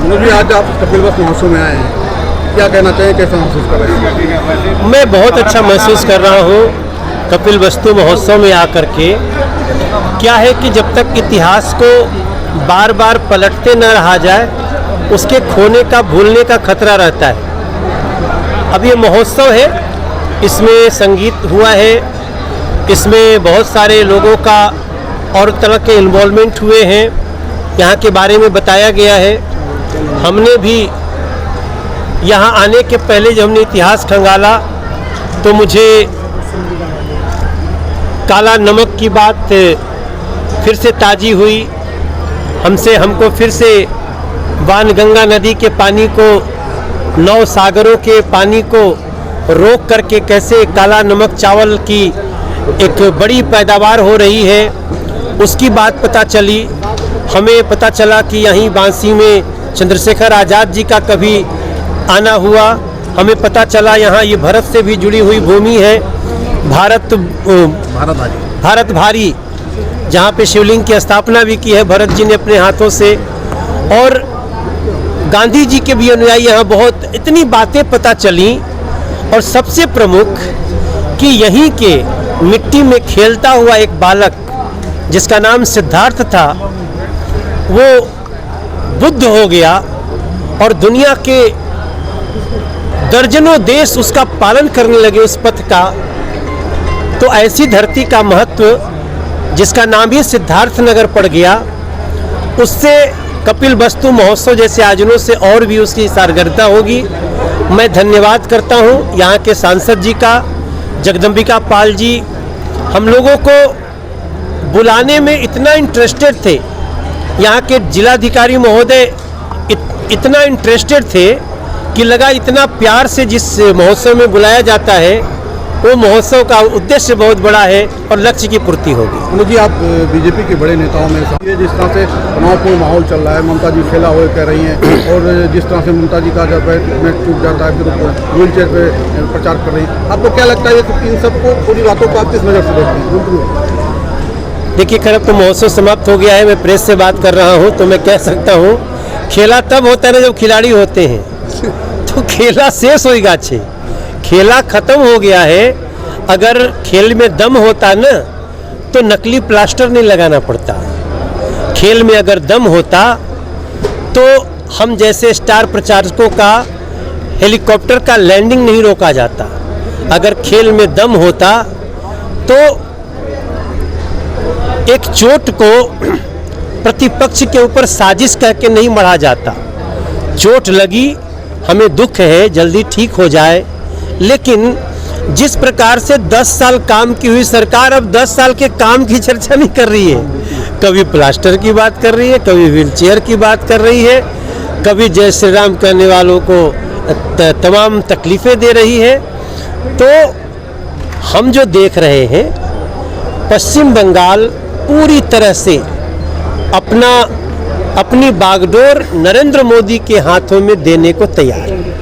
भी आज आप कपिल वस्तु महोत्सव में आए हैं, क्या कहना चाहिए, कैसा महसूस कर रहे हैं? मैं बहुत अच्छा महसूस कर रहा हूँ कपिल वस्तु महोत्सव में आकर के। क्या है कि जब तक इतिहास को बार बार पलटते न रहा जाए, उसके खोने का, भूलने का खतरा रहता है। अब ये महोत्सव है, इसमें संगीत हुआ है, इसमें बहुत सारे लोगों का और तरह के इन्वॉल्वमेंट हुए हैं, यहाँ के बारे में बताया गया है। हमने भी यहाँ आने के पहले जब हमने इतिहास खंगाला तो मुझे काला नमक की बात फिर से ताज़ी हुई। हमको फिर से वानगंगा नदी के पानी को, 9 सागरों के पानी को रोक करके कैसे काला नमक चावल की एक बड़ी पैदावार हो रही है, उसकी बात पता चली। हमें पता चला कि यहीं बांसी में चंद्रशेखर आज़ाद जी का कभी आना हुआ। हमें पता चला यहाँ ये भरत से भी जुड़ी हुई भूमि है, भारत भारी, जहाँ पे शिवलिंग की स्थापना भी की है भरत जी ने अपने हाथों से। और गांधी जी के भी अनुयायी यहाँ बहुत, इतनी बातें पता चली। और सबसे प्रमुख कि यहीं के मिट्टी में खेलता हुआ एक बालक जिसका नाम सिद्धार्थ था, वो बुद्ध हो गया और दुनिया के दर्जनों देश उसका पालन करने लगे उस पथ का। तो ऐसी धरती का महत्व जिसका नाम ही सिद्धार्थ नगर पड़ गया, उससे कपिल वस्तु महोत्सव जैसे आयोजनों से और भी उसकी सारगर्दिता होगी। मैं धन्यवाद करता हूँ यहाँ के सांसद जी का, जगदम्बिका पाल जी। हम लोगों को बुलाने में इतना इंटरेस्टेड थे, यहाँ के जिलाधिकारी महोदय इतना इंटरेस्टेड थे कि लगा इतना प्यार से जिस महोत्सव में बुलाया जाता है, वो महोत्सव का उद्देश्य बहुत बड़ा है और लक्ष्य की पूर्ति होगी। मनोज जी, आप बीजेपी के बड़े नेताओं में ये जिस तरह से तनावपूर्ण माहौल चल रहा है, ममता जी खेला हुए कह रही हैं, और जिस तरह से ममता जी का जब नेट टूट जाता है फिर व्हील चेयर पर प्रचार कर रही है, आपको क्या लगता है इन सबको, पूरी बातों को आप किस नज़र से देखते हैं? देखिए, खैर तो महोत्सव समाप्त हो गया है, मैं प्रेस से बात कर रहा हूँ, तो मैं कह सकता हूँ खेला तब होता है ना जब खिलाड़ी होते हैं। तो खेला शेष होगा, अच्छे खेला खत्म हो गया है। अगर खेल में दम होता ना तो नकली प्लास्टर नहीं लगाना पड़ता। खेल में अगर दम होता तो हम जैसे स्टार प्रचारकों का हेलीकॉप्टर का लैंडिंग नहीं रोका जाता। अगर खेल में दम होता तो एक चोट को प्रतिपक्ष के ऊपर साजिश कह के नहीं मढ़ा जाता। चोट लगी, हमें दुख है, जल्दी ठीक हो जाए। लेकिन जिस प्रकार से 10 साल काम की हुई सरकार अब 10 साल के काम की चर्चा नहीं कर रही है। कभी प्लास्टर की बात कर रही है, कभी व्हील चेयर की बात कर रही है, कभी जय श्री राम करने वालों को तमाम तकलीफ़ें दे रही है। तो हम जो देख रहे हैं, पश्चिम बंगाल पूरी तरह से अपनी बागडोर नरेंद्र मोदी के हाथों में देने को तैयार है।